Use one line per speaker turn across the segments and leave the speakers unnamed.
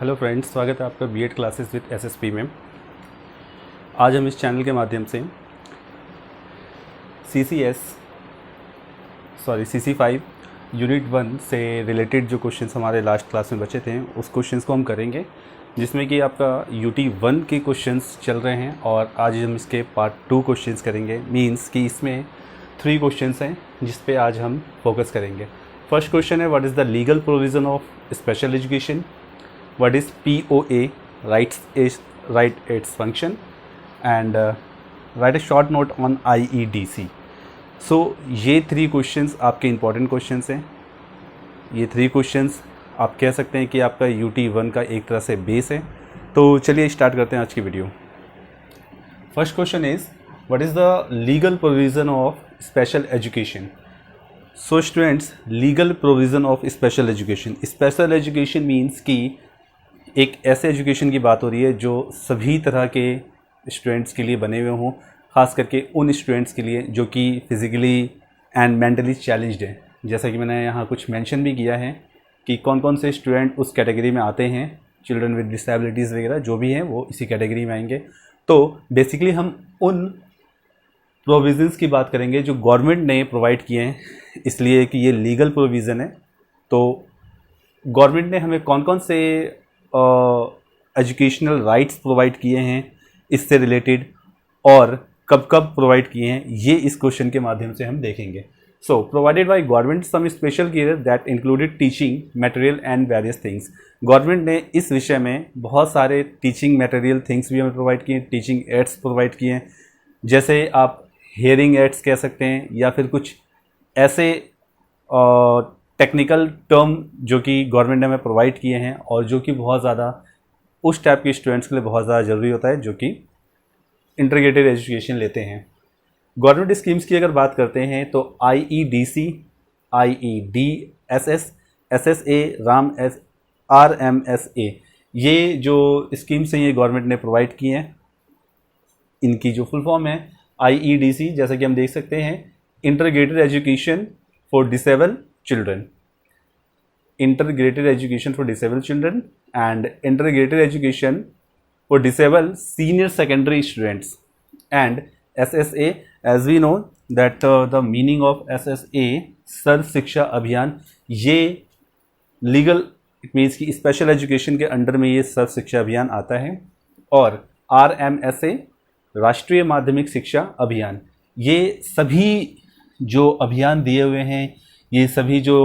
Hello friends, स्वागत है आपका बीएड क्लासेस विद एसएसपी में। आज हम इस चैनल के माध्यम से CC5 यूनिट 1 से रिलेटेड जो क्वेश्चंस हमारे लास्ट क्लास में बचे थे उस क्वेश्चंस को हम करेंगे, जिसमें कि आपका यूटी 1 के क्वेश्चंस चल रहे हैं और आज हम इसके पार्ट 2 क्वेश्चंस करेंगे। मींस कि इसमें 3 क्वेश्चंस हैं जिस पे आज हम फोकस करेंगे। फर्स्ट क्वेश्चन है, what is the legal provision of special education? What is POA, right its function, and write a short note on IEDC. So ये 3 क्वेश्चंस आपके इंपॉर्टेंट क्वेश्चंस हैं। ये 3 क्वेश्चंस आप कह सकते हैं कि आपका यूटी 1 का एक तरह से बेस है। तो चलिए स्टार्ट करते हैं आज की video. First question is, what is the legal provision of special education? So students, legal provision of special education, special education means कि एक ऐसे एजुकेशन की बात हो रही है जो सभी तरह के स्टूडेंट्स के लिए बने हुए हों, ख़ास करके उन स्टूडेंट्स के लिए जो कि फ़िज़िकली एंड मेंटली चैलेंज्ड हैं। जैसा कि मैंने यहाँ कुछ मेंशन भी किया है कि कौन कौन से स्टूडेंट उस कैटेगरी में आते हैं, चिल्ड्रन विद डिसेबिलिटीज़ वगैरह जो भी हैं वो इसी कैटेगरी में आएंगे। तो बेसिकली हम उन प्रोविज़न्स की बात करेंगे जो गवर्नमेंट ने प्रोवाइड किए हैं, इसलिए कि ये लीगल प्रोविज़न है। तो गवर्नमेंट ने हमें कौन कौन से एजुकेशनल राइट्स प्रोवाइड किए हैं इससे रिलेटेड और कब कब प्रोवाइड किए हैं, ये इस क्वेश्चन के माध्यम से हम देखेंगे। So provided by government some special care that included teaching material and various things. Government ने इस विषय में बहुत सारे टीचिंग मटेरियल थिंग्स भी हमें प्रोवाइड किए, टीचिंग एड्स प्रोवाइड किए हैं, जैसे आप हेयरिंग एड्स कह सकते हैं या फिर कुछ ऐसे टेक्निकल टर्म जो कि गवर्नमेंट ने हमें प्रोवाइड किए हैं और जो कि बहुत ज़्यादा उस टाइप के स्टूडेंट्स के लिए बहुत ज़्यादा ज़रूरी होता है जो कि इंटीग्रेटेड एजुकेशन लेते हैं। गवर्नमेंट स्कीम्स की अगर बात करते हैं तो IEDC, IEDSS, SSA, RMSA, ये जो स्कीम्स हैं ये गवर्नमेंट ने प्रोवाइड किए हैं। इनकी जो फुल फॉर्म है IEDC, जैसा कि हम देख सकते हैं, integrated education for disabled children, integrated education for disabled children and integrated education for disabled senior secondary students, and SSA, as we know that the meaning of SSA सर्व शिक्षा अभियान, ये लीगल इट मीन्स कि special education के under में ये सर्व शिक्षा अभियान आता है। और RMSA राष्ट्रीय माध्यमिक शिक्षा अभियान, ये सभी जो अभियान दिए हुए हैं, ये सभी जो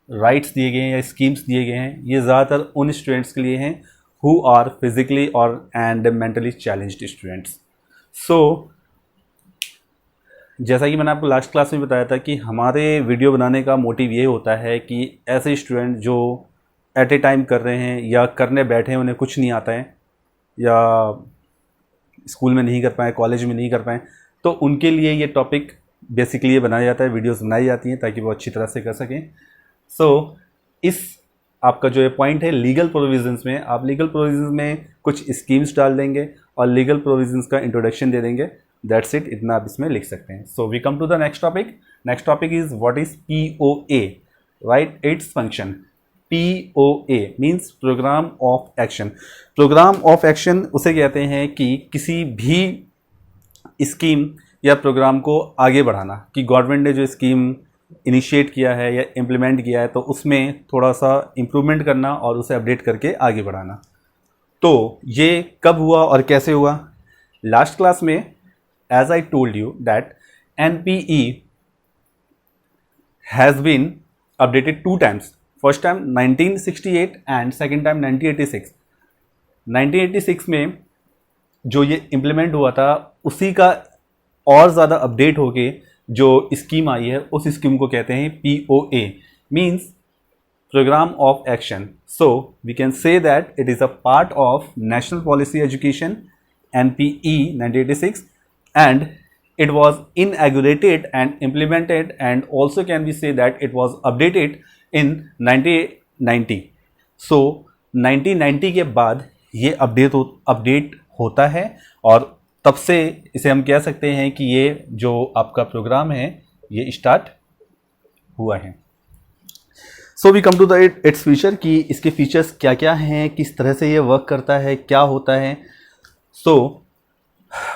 राइट्स दिए गए हैं या स्कीम्स दिए गए हैं, ये ज़्यादातर उन स्टूडेंट्स के लिए हैं हु आर फिज़िकली और एंड मेंटली चैलेंज्ड स्टूडेंट्स। सो जैसा कि मैंने आपको लास्ट क्लास में बताया था कि हमारे वीडियो बनाने का मोटिव ये होता है कि ऐसे स्टूडेंट जो एट ए टाइम कर रहे हैं या करने बैठे हैं, उन्हें कुछ नहीं आता है या स्कूल में नहीं कर पाए, कॉलेज में नहीं कर पाए, तो उनके लिए ये टॉपिक बेसिकली ये बनाया जाता है, वीडियोस बनाई जाती हैं ताकि वो अच्छी तरह से कर सकें। सो इस आपका जो ये पॉइंट है लीगल प्रोविजंस में, आप लीगल प्रोविजंस में कुछ स्कीम्स डाल देंगे और लीगल प्रोविजंस का इंट्रोडक्शन दे देंगे। दैट्स इट, इतना आप इसमें लिख सकते हैं। So we come to the next topic. Next topic is what is POA, write its function. POA means program of action. Program of action उसे कहते हैं कि किसी भी स्कीम या प्रोग्राम को आगे बढ़ाना, कि गवर्नमेंट ने जो स्कीम इनिशिएट किया है या इम्प्लीमेंट किया है तो उसमें थोड़ा सा इम्प्रूवमेंट करना और उसे अपडेट करके आगे बढ़ाना। तो ये कब हुआ और कैसे हुआ? लास्ट क्लास में as I told you that NPE has been updated 2 times, first time 1968 and second time 1986। 1986 में जो ये इम्प्लीमेंट हुआ था उसी का और ज़्यादा अपडेट होके जो स्कीम आई है उस स्कीम को कहते हैं POA, means program of action. So we can say that it is a part of national policy education NPE 1986 and it was inaugurated and implemented, and also can we say that it was updated in 1990. So 1990 के बाद ये update होता है और तब से इसे हम कह सकते हैं कि ये जो आपका प्रोग्राम है ये स्टार्ट हुआ है। So we come to the its feature कि इसके फीचर्स क्या क्या हैं, किस तरह से ये वर्क करता है, क्या होता है। So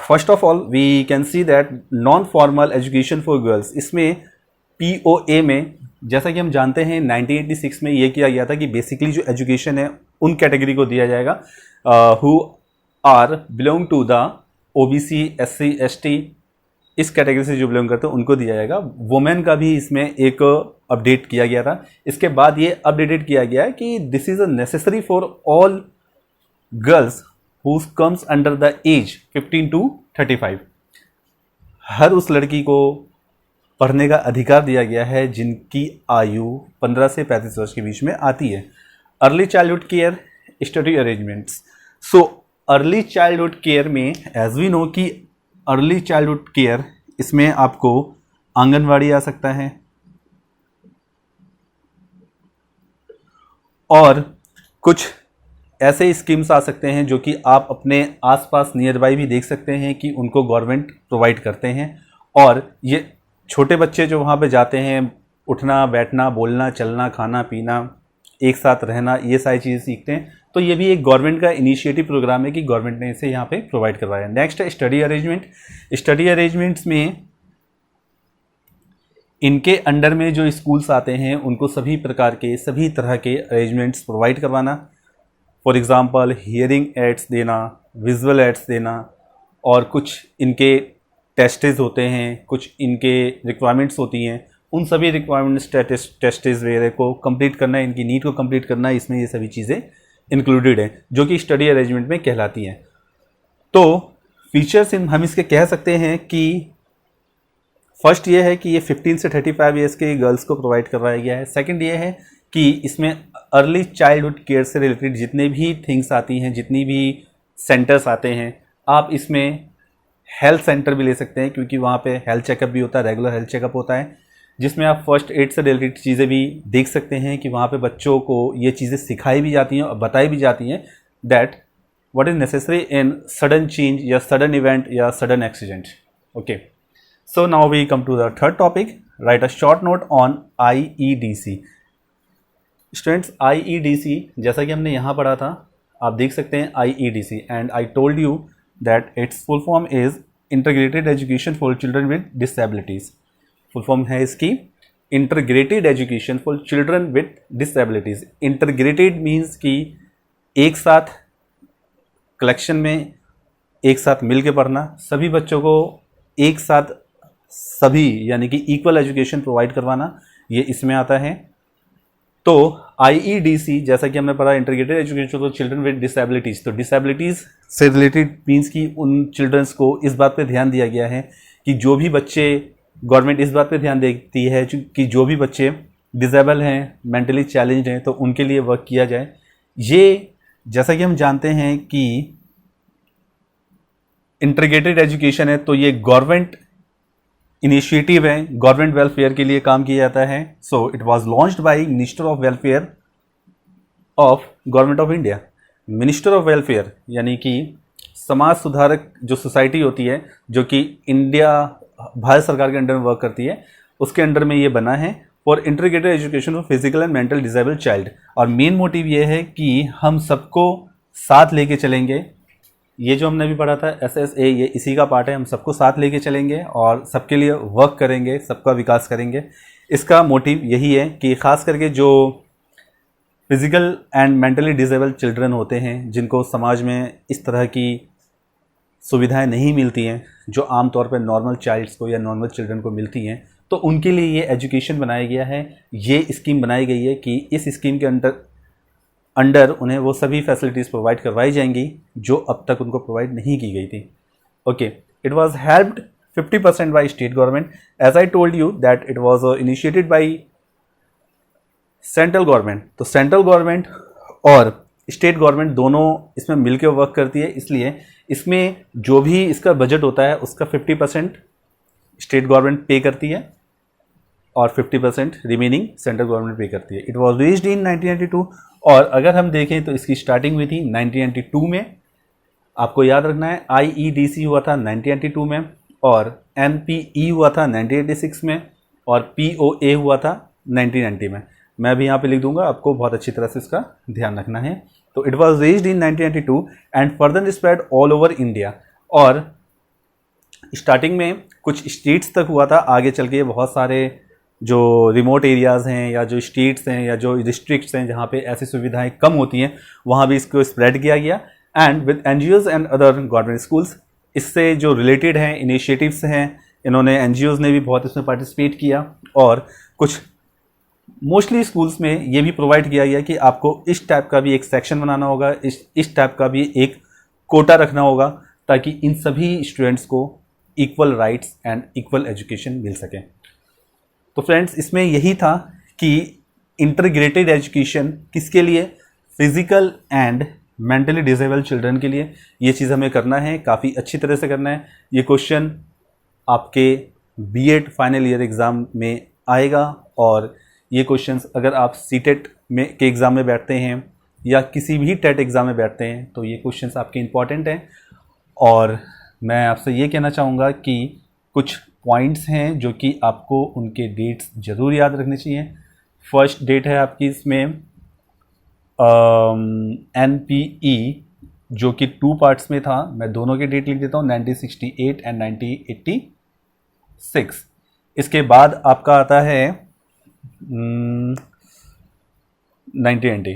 first of all we can see that non formal education for girls, इसमें POA में जैसा कि हम जानते हैं 1986 में ये किया गया था कि बेसिकली जो एजुकेशन है उन कैटेगरी को दिया जाएगा who are belong to the OBC SC ST, इस कैटेगरी से जो बिलोंग करते हैं उनको दिया जाएगा। वुमेन का भी इसमें एक अपडेट किया गया था। इसके बाद ये अपडेटेड किया गया है कि this is a necessary for all girls who comes under the age 15 to 35। हर उस लड़की को पढ़ने का अधिकार दिया गया है जिनकी आयु 15 से 35 वर्ष के बीच में आती है। Early childhood care study arrangements. So early childhood care में एज वी नो कि अर्ली चाइल्डहुड केयर, इसमें आपको आंगनवाड़ी आ सकता है और कुछ ऐसे स्कीम्स आ सकते हैं जो कि आप अपने आसपास नियर बाई भी देख सकते हैं कि उनको गवर्नमेंट प्रोवाइड करते हैं। और ये छोटे बच्चे जो वहाँ पे जाते हैं, उठना बैठना बोलना चलना खाना पीना एक साथ रहना, ये सारी चीज़ें सीखते हैं। तो ये भी एक गवर्नमेंट का इनिशिएटिव प्रोग्राम है कि गवर्नमेंट ने इसे यहाँ पे प्रोवाइड करवाया। नेक्स्ट है स्टडी अरेंजमेंट। स्टडी अरेंजमेंट्स में इनके अंडर में जो स्कूल्स आते हैं उनको सभी प्रकार के सभी तरह के अरेंजमेंट्स प्रोवाइड करवाना। फॉर एग्जांपल हियरिंग एड्स देना, विजुअल एड्स देना, और कुछ इनके टेस्टेज होते हैं, कुछ इनके रिक्वायरमेंट्स होती हैं, उन सभी रिक्वायरमेंट्स टेस्टेज वगैरह को कंप्लीट करना, इनकी नीड को कंप्लीट करना, इसमें ये सभी चीज़ें इंक्लूडेड हैं जो कि स्टडी अरेंजमेंट में कहलाती हैं। तो फीचर्स हम इसके कह सकते हैं कि फर्स्ट ये है कि ये 15 से 35 ईयर्स के गर्ल्स को प्रोवाइड करवाया गया है। सेकंड ये है कि इसमें अर्ली चाइल्डहुड केयर से रिलेटेड जितने भी थिंग्स आती हैं, जितनी भी सेंटर्स आते हैं, आप इसमें हेल्थ सेंटर भी ले सकते हैं क्योंकि वहाँ पे हेल्थ चेकअप भी होता है, रेगुलर हेल्थ चेकअप होता है, जिसमें आप फर्स्ट एड से रिलेटेड चीज़ें भी देख सकते हैं कि वहाँ पे बच्चों को ये चीज़ें सिखाई भी जाती हैं और बताई भी जाती हैं that what is necessary in sudden change या सडन इवेंट या sudden accident. Okay, so now we come to the third topic, write a short note on IEDC। Students, IEDC जैसा कि हमने यहाँ पढ़ा था, आप देख सकते हैं IEDC, and I told you that it's full form is integrated education for children with disabilities. Full form है इसकी integrated education for children with disabilities. Integrated means कि एक साथ कलेक्शन में एक साथ मिल के पढ़ना, सभी बच्चों को एक साथ सभी यानी कि इक्वल एजुकेशन प्रोवाइड करवाना, ये इसमें आता है। तो IEDC जैसा कि हमने पढ़ा integrated education for children with disabilities, तो डिसेबिलिटीज़ से रिलेटेड मीन्स कि उन चिल्ड्रंस को इस बात पे ध्यान दिया गया है कि जो भी बच्चे, गवर्नमेंट इस बात पे ध्यान देती है कि जो भी बच्चे डिसेबल हैं, मेंटली चैलेंज्ड हैं, तो उनके लिए वर्क किया जाए। ये जैसा कि हम जानते हैं कि इंटीग्रेटेड एजुकेशन है तो ये गवर्नमेंट इनिशिएटिव है, गवर्नमेंट वेलफेयर के लिए काम किया जाता है। So it was launched by minister of welfare of government of India. Minister of welfare यानी कि समाज सुधारक जो सोसाइटी होती है जो कि इंडिया भारत सरकार के अंडर में वर्क करती है, उसके अंडर में ये बना है for integrated education for physical and mental disable child. और मेन मोटिव ये है कि हम सबको साथ लेके चलेंगे। ये जो हमने अभी पढ़ा था SSA, ये इसी का पार्ट है। हम सबको साथ लेके चलेंगे और सबके लिए वर्क करेंगे, सबका विकास करेंगे। इसका मोटिव यही है कि ख़ास करके जो physical and mentally disable children होते हैं, जिनको समाज में इस तरह की सुविधाएं नहीं मिलती हैं जो आमतौर पर नॉर्मल चाइल्ड्स को या नॉर्मल चिल्ड्रन को मिलती हैं, तो उनके लिए ये एजुकेशन बनाया गया है। ये स्कीम बनाई गई है कि इस स्कीम के अंडर उन्हें वो सभी फैसिलिटीज़ प्रोवाइड करवाई जाएंगी जो अब तक उनको प्रोवाइड नहीं की गई थी। Okay, it was helped 50% by state government. As I told you that it was initiated by central government. तो सेंट्रल गवर्नमेंट और स्टेट गवर्नमेंट दोनों इसमें मिलकर वर्क करती है, इसलिए इसमें जो भी इसका बजट होता है उसका 50% स्टेट गवर्नमेंट पे करती है और 50% रिमेनिंग सेंट्रल गवर्नमेंट पे करती है। इट वाज रिलीज्ड इन 1992 और अगर हम देखें तो इसकी स्टार्टिंग हुई थी 1992 में। आपको याद रखना है IEDC हुआ था 1992 में और NPE हुआ था 1986 में और POA हुआ था 1990 में। मैं भी यहाँ पे लिख दूंगा, आपको बहुत अच्छी तरह से इसका ध्यान रखना है। तो it was raised in 1992 and further spread all over India. और स्टार्टिंग में कुछ स्टेट्स तक हुआ था, आगे चल के बहुत सारे जो रिमोट एरियाज़ हैं या जो स्टेट्स हैं या जो डिस्ट्रिक्ट्स हैं जहाँ पे ऐसी सुविधाएं कम होती हैं, वहाँ भी इसको स्प्रेड किया गया। And with NGOs and other government schools, इससे जो रिलेटेड हैं इनिशिएटिव्स हैं, इन्होंने NGOs ने भी बहुत इसमें पार्टिसिपेट किया। और कुछ मोस्टली स्कूल्स में ये भी प्रोवाइड किया गया कि आपको इस टाइप का भी एक सेक्शन बनाना होगा, इस टाइप का भी एक कोटा रखना होगा, ताकि इन सभी स्टूडेंट्स को equal rights and equal education मिल सके। तो फ्रेंड्स, इसमें यही था कि इंटीग्रेटेड एजुकेशन किसके लिए, physical and mentally disable children के लिए ये चीज़ हमें करना है, काफ़ी अच्छी तरह से करना है। ये क्वेश्चन आपके B.Ed फाइनल ईयर एग्ज़ाम में आएगा, और ये क्वेश्चंस अगर आप CTET में के एग्ज़ाम में बैठते हैं या किसी भी TET एग्ज़ाम में बैठते हैं तो ये क्वेश्चंस आपके इम्पॉर्टेंट हैं। और मैं आपसे ये कहना चाहूँगा कि कुछ पॉइंट्स हैं जो कि आपको उनके डेट्स ज़रूर याद रखने चाहिए। फर्स्ट डेट है आपकी इसमें NPE, जो कि 2 पार्ट्स में था। मैं दोनों के डेट लिख देता हूँ, 1968 एंड 1986। इसके बाद आपका आता है 1990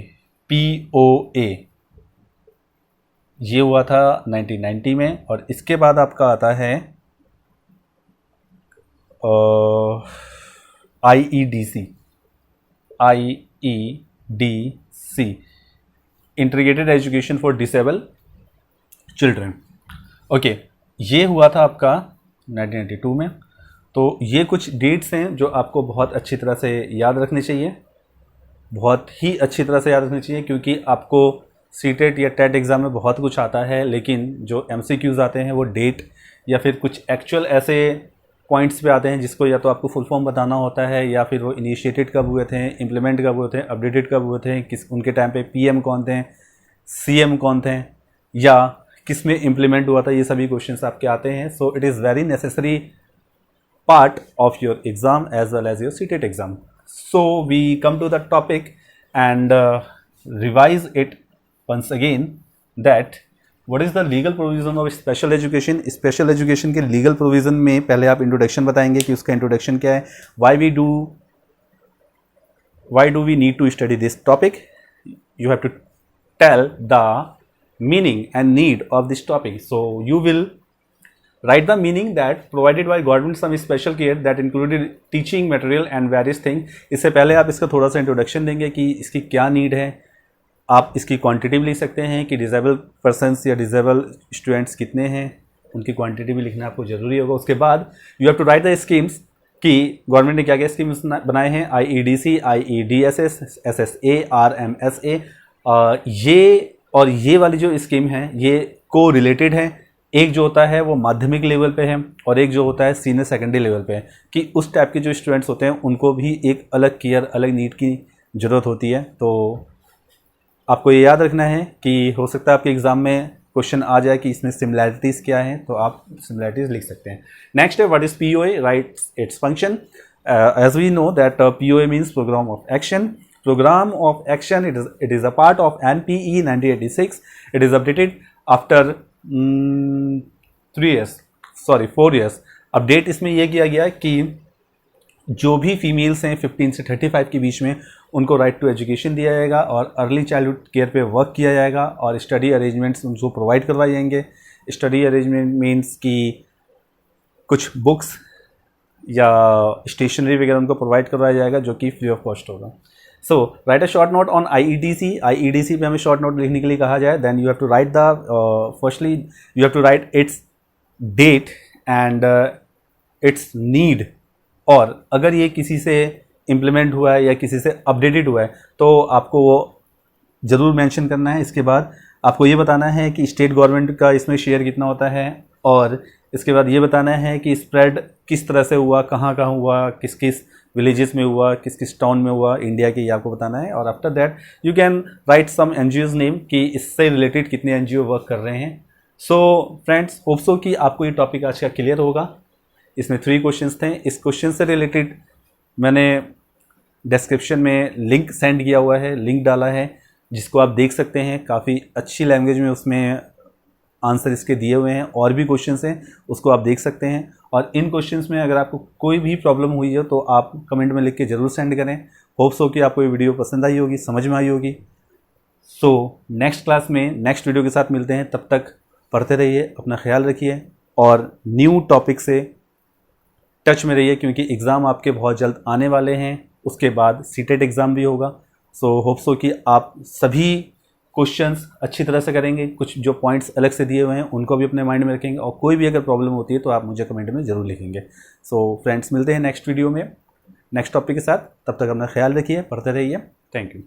POA, ये हुआ था 1990 में। और इसके बाद आपका आता है IEDC integrated education for disable children. Okay, ये हुआ था आपका 1992 में। तो ये कुछ डेट्स हैं जो आपको बहुत अच्छी तरह से याद रखनी चाहिए, बहुत ही अच्छी तरह से याद रखनी चाहिए, क्योंकि आपको CTET या TET एग्ज़ाम में बहुत कुछ आता है, लेकिन जो MCQs आते हैं वो डेट या फिर कुछ एक्चुअल ऐसे पॉइंट्स पे आते हैं जिसको या तो आपको फुल फॉर्म बताना होता है, या फिर वो इनिशिएटेड कब हुए थे, इम्प्लीमेंट कब हुए थे, अपडेटेड कब हुए थे, किस उनके टाइम पे PM कौन थे, CM कौन थे, या किस में इम्प्लीमेंट हुआ था, ये सभी क्वेश्चंस आपके आते हैं। So it is very necessary part of your exam as well as your CTET exam. So we come to the topic and revise it once again, that what is the legal provision of special education. Special education के legal provision में पहले आप introduction बताएंगे कि उसका introduction क्या है, why do we need to study this topic. You have to tell the meaning and need of this topic. So you will write the meaning that provided by government some special care that included teaching material and various things. इससे पहले आप इसका थोड़ा सा introduction देंगे कि इसकी क्या नीड है। आप इसकी क्वांटिटी भी लिख सकते हैं कि डिसेबल पर्सनस या डिसेबल स्टूडेंट्स कितने हैं, उनकी क्वांटिटी भी लिखना आपको ज़रूरी होगा। उसके बाद you have to write the schemes कि गवर्नमेंट ने क्या क्या स्कीम्स बनाए हैं, IEDC, IEDSS, SSA, RMSA। ये और ये वाली जो स्कीम है ये को रिलेटेड है। एक जो होता है वो माध्यमिक लेवल पे है और एक जो होता है सीनियर सेकेंडरी लेवल पे है, कि उस टाइप के जो स्टूडेंट्स होते हैं उनको भी एक अलग केयर, अलग नीड की ज़रूरत होती है। तो आपको ये याद रखना है कि हो सकता है आपके एग्ज़ाम में क्वेश्चन आ जाए कि इसमें सिमिलैरिटीज़ क्या हैं, तो आप सिमिलैरिटीज़ लिख सकते हैं। नेक्स्ट है what is POA, writes its function. As we know that POA means program of action. Program of action, it is a part of NPE 1986. It is updated after 4 years। Update इसमें यह किया गया कि जो भी females हैं 15 से 35 के बीच में उनको राइट टू एजुकेशन दिया जाएगा और अर्ली चाइल्डहुड केयर पे वर्क किया जाएगा और स्टडी अरेंजमेंट्स उनको प्रोवाइड करवाए जाएंगे। स्टडी अरेंजमेंट मीन्स कि कुछ बुक्स या स्टेशनरी वगैरह उनको प्रोवाइड करवाया जाएगा जो कि फ्री ऑफ कॉस्ट होगा। So write a short note on IEDC पे हमें शॉर्ट नोट लिखने के लिए कहा जाए, then you have to write firstly you have to write its date and its need, और अगर ये किसी से इम्प्लीमेंट हुआ है या किसी से अपडेटेड हुआ है तो आपको वो ज़रूर मेंशन करना है। इसके बाद आपको ये बताना है कि स्टेट गवर्नमेंट का इसमें शेयर कितना होता है, और इसके बाद ये बताना है कि स्प्रेड किस तरह से हुआ, कहाँ कहाँ हुआ, किस किस विलेजेस में हुआ, किस किस टाउन में हुआ इंडिया के, ये आपको बताना है। और after that you can write some NGOs name कि इससे रिलेटेड कितने NGO वर्क कर रहे हैं। सो फ्रेंड्स, होप सो कि आपको ये टॉपिक आज का क्लियर होगा। इसमें 3 क्वेश्चंस थे। इस क्वेश्चन से रिलेटेड मैंने डिस्क्रिप्शन में लिंक सेंड किया हुआ है, लिंक डाला है, जिसको आप देख सकते हैं। काफ़ी अच्छी लैंग्वेज में उसमें आंसर इसके दिए हुए हैं, और भी क्वेश्चंस हैं उसको आप देख सकते हैं। और इन क्वेश्चंस में अगर आपको कोई भी प्रॉब्लम हुई हो तो आप कमेंट में लिख के ज़रूर सेंड करें। होप्स हो कि आपको ये वीडियो पसंद आई होगी, समझ में आई होगी। सो नेक्स्ट क्लास में नेक्स्ट वीडियो के साथ मिलते हैं। तब तक पढ़ते रहिए, अपना ख्याल रखिए और न्यू टॉपिक से टच में रहिए, क्योंकि एग्ज़ाम आपके बहुत जल्द आने वाले हैं। उसके बाद सीटेट एग्ज़ाम भी होगा। सो होप्स हो कि आप सभी क्वेश्चंस अच्छी तरह से करेंगे। कुछ जो पॉइंट्स अलग से दिए हुए हैं उनको भी अपने माइंड में रखेंगे, और कोई भी अगर प्रॉब्लम होती है तो आप मुझे कमेंट में ज़रूर लिखेंगे। सो फ्रेंड्स, मिलते हैं नेक्स्ट वीडियो में नेक्स्ट टॉपिक के साथ। तब तक अपना ख्याल रखिए, पढ़ते रहिए। Thank you.